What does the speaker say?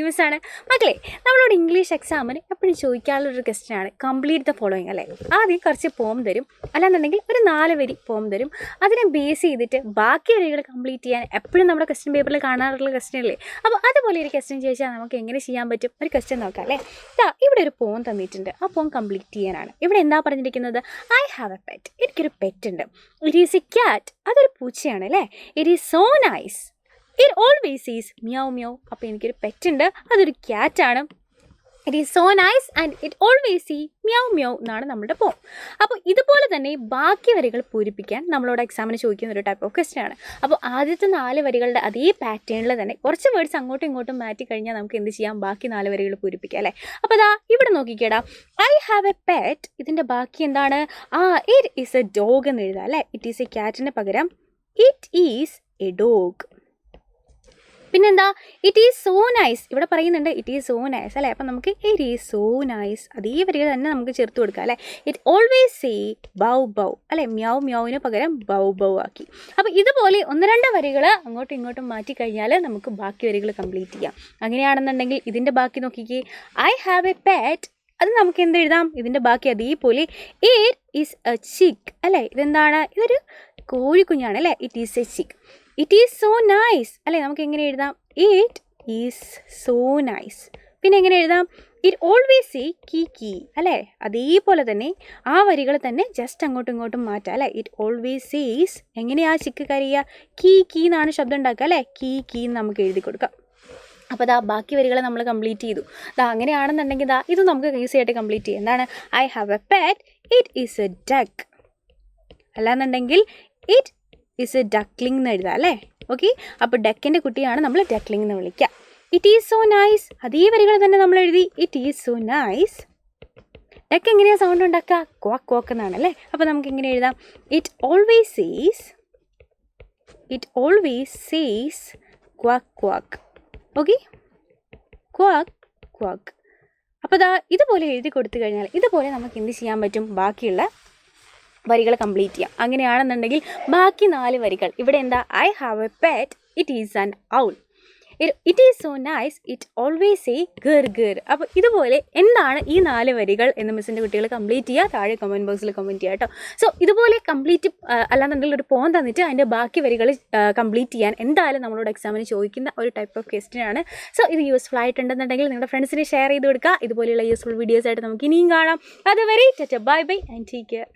മിസ്സാണ്. മക്കളെ, നമ്മളോട് ഇംഗ്ലീഷ് എക്സാമിന് എപ്പോഴും ചോദിക്കാനുള്ളൊരു ക്വസ്റ്റ്യനാണ് കംപ്ലീറ്റ് ദ ഫോളോയിങ് അല്ലേ. ആദ്യം കുറച്ച് പോം തരും, അല്ലാന്നുണ്ടെങ്കിൽ ഒരു 4 വരി പോം തരും. അതിനെ ബേസ് ചെയ്തിട്ട് ബാക്കി വരികൾ കംപ്ലീറ്റ് ചെയ്യാൻ എപ്പോഴും നമ്മുടെ ക്വസ്റ്റ്യൻ പേപ്പറിൽ കാണാറുള്ള ക്വസ്റ്റ്യൻ അല്ലേ. അപ്പോൾ അതുപോലെ ഒരു ക്വസ്റ്റ്യൻ ചോദിച്ചാൽ നമുക്ക് എങ്ങനെ ചെയ്യാൻ പറ്റും? ഒരു ക്വസ്റ്റ്യൻ നോക്കാം അല്ലേ. ഇവിടെ ഒരു പോം തന്നിട്ടുണ്ട്, ആ പോം കംപ്ലീറ്റ് ചെയ്യാനാണ്. ഇവിടെ എന്താ പറഞ്ഞിരിക്കുന്നത്? I have a pet. എനിക്കൊരു പെറ്റ് ഉണ്ട്. It is a cat. അതൊരു പൂച്ചയാണ് അല്ലേ. It is so nice. It always is meow meow. അപ്പോൾ എനിക്കൊരു പെറ്റുണ്ട്, അതൊരു ക്യാറ്റാണ്. It is so nice and it always ഈ മ്യാവ് മ്യാവ് എന്നാണ് നമ്മുടെ പോം. അപ്പോൾ ഇതുപോലെ തന്നെ ബാക്കി വരികൾ പൂരിപ്പിക്കാൻ നമ്മളോട് എക്സാമിന് ചോദിക്കുന്ന ഒരു ടൈപ്പ് ഓഫ് ക്വസ്റ്റ്യൻ ആണ്. അപ്പോൾ ആദ്യത്തെ 4 വരികളുടെ അതേ പാറ്റേണിൽ തന്നെ കുറച്ച് വേർഡ്സ് അങ്ങോട്ടും ഇങ്ങോട്ടും മാറ്റി കഴിഞ്ഞാൽ നമുക്ക് എന്ത് ചെയ്യാം? ബാക്കി 4 വരികൾ പൂരിപ്പിക്കാം അല്ലേ. അപ്പോൾ അതാ ഇവിടെ നോക്കിക്കേടാ, ഐ ഹാവ് എ പെറ്റ്. ഇതിൻ്റെ ബാക്കി എന്താണ്? ഇറ്റ് ഈസ് എ ഡോഗ് എന്ന് എഴുതാം അല്ലേ. ഇറ്റ് ഈസ് എ ക്യാറ്റിന് പകരം ഇറ്റ് ഈസ് എ ഡോഗ്. പിന്നെന്താ? It is so nice. ഇവിടെ പറയുന്നുണ്ട് ഇറ്റ് ഈസ് സോ നൈസ് അല്ലേ. അപ്പം നമുക്ക് ഇറ്റ് ഈസ് സോ നൈസ് അതേ വരികൾ തന്നെ നമുക്ക് ചേർത്ത് കൊടുക്കാം അല്ലേ. It always say bow bow അല്ലേ. മ്യാവ് മ്യാവിന് പകരം ബൗ ബൗ ആക്കി. അപ്പോൾ ഇതുപോലെ 1-2 വരികൾ അങ്ങോട്ടും ഇങ്ങോട്ടും മാറ്റി കഴിഞ്ഞാൽ നമുക്ക് ബാക്കി വരികൾ കംപ്ലീറ്റ് ചെയ്യാം. അങ്ങനെയാണെന്നുണ്ടെങ്കിൽ ഇതിൻ്റെ ബാക്കി നോക്കിക്കേ, ഐ ഹാവ് എ പെറ്റ്. അത് നമുക്ക് എന്ത് എഴുതാം? ഇതിൻ്റെ ബാക്കി അതേപോലെ ഇറ്റ് ഈസ് എ ചിക്ക് അല്ലേ. ഇതെന്താണ്? ഇതൊരു കോഴിക്കുഞ്ഞാണ് അല്ലേ. It is a chick. It is so nice അല്ലേ. നമുക്ക് എങ്ങനെ എഴുതാം? It is so nice. പിന്നെ എങ്ങനെ എഴുതാം? ഇറ്റ് ഓൾവേസ് സേ കീ കീ അല്ലേ. അതേപോലെ തന്നെ ആ വരികൾ തന്നെ ജസ്റ്റ് അങ്ങോട്ടും ഇങ്ങോട്ടും മാറ്റാം അല്ലേ. ഇറ്റ് ഓൾവേസ് സേസ് എങ്ങനെയാ ചിക്ക് കറിയുക? കീ കീ എന്നാണ് ശബ്ദം ഉണ്ടാക്കുക അല്ലേ. കീ കീ എന്ന് നമുക്ക് എഴുതി കൊടുക്കാം. അപ്പോൾ ബാക്കി വരികൾ നമ്മൾ കംപ്ലീറ്റ് ചെയ്തു. അങ്ങനെയാണെന്നുണ്ടെങ്കിൽ ഇത് നമുക്ക് ഈസി ആയിട്ട് കംപ്ലീറ്റ് ചെയ്യാം. എന്താണ്? I have a pet. It is A duck. അല്ലാന്നുണ്ടെങ്കിൽ ഇറ്റ് ഈസ് എ ഡക്ലിംഗ് എന്ന് എഴുതാം അല്ലേ. ഓക്കെ. അപ്പോൾ ഡക്കിൻ്റെ കുട്ടിയാണ് നമ്മൾ ഡക്ലിംഗ് എന്ന് വിളിക്കുക. ഇറ്റ് ഈസ് സോ നൈസ് അതേ വരികൾ തന്നെ നമ്മൾ എഴുതി. It is so nice. Duck എങ്ങനെയാണ് സൗണ്ട് ഉണ്ടാക്കുക? ക്വാക്ക് ക്വാക്ക് എന്നാണ് അല്ലേ. അപ്പോൾ നമുക്ക് എങ്ങനെ എഴുതാം? It always says quack quack. Okay. Quack quack. അപ്പോൾ ഇതുപോലെ എഴുതി കൊടുത്തു കഴിഞ്ഞാൽ ഇതുപോലെ നമുക്ക് എന്ത് ചെയ്യാൻ പറ്റും? ബാക്കിയുള്ള വരികൾ കംപ്ലീറ്റ് ചെയ്യാം. അങ്ങനെയാണെന്നുണ്ടെങ്കിൽ ബാക്കി 4 വരികൾ ഇവിടെ എന്താ? I have a pet. It is an owl. It is so nice. It always say ഗർ ഗർ. അപ്പോൾ ഇതുപോലെ എന്താണ് ഈ 4 വരികൾ എന്ന് മിസ്സിൻ്റെ കുട്ടികൾ കംപ്ലീറ്റ് ചെയ്യുക. താഴെ കമൻറ്റ് ബോക്സിൽ കമൻറ്റ് ചെയ്യുക കേട്ടോ. സോ ഇതുപോലെ കംപ്ലീറ്റ് അല്ലാന്നുണ്ടെങ്കിൽ ഒരു പോം തന്നിട്ട് അതിൻ്റെ ബാക്കി വരികൾ കംപ്ലീറ്റ് ചെയ്യാൻ എന്തായാലും നമ്മളോട് എക്സാമിന് ചോദിക്കുന്ന ഒരു ടൈപ്പ് ഓഫ് ക്വസ്റ്റ്യൻ ആണ്. സോ ഇത് യൂസ്ഫുൾ ആയിട്ടുണ്ടെന്നുണ്ടെങ്കിൽ നിങ്ങളുടെ ഫ്രണ്ട്സിനെ ഷെയർ ചെയ്ത് കൊടുക്കുക. ഇതുപോലെയുള്ള യൂസ്ഫുൾ വീഡിയോസ് ആയിട്ട് നമുക്ക് ഇനിയും കാണാം. അതുവരെ bye bye and take care.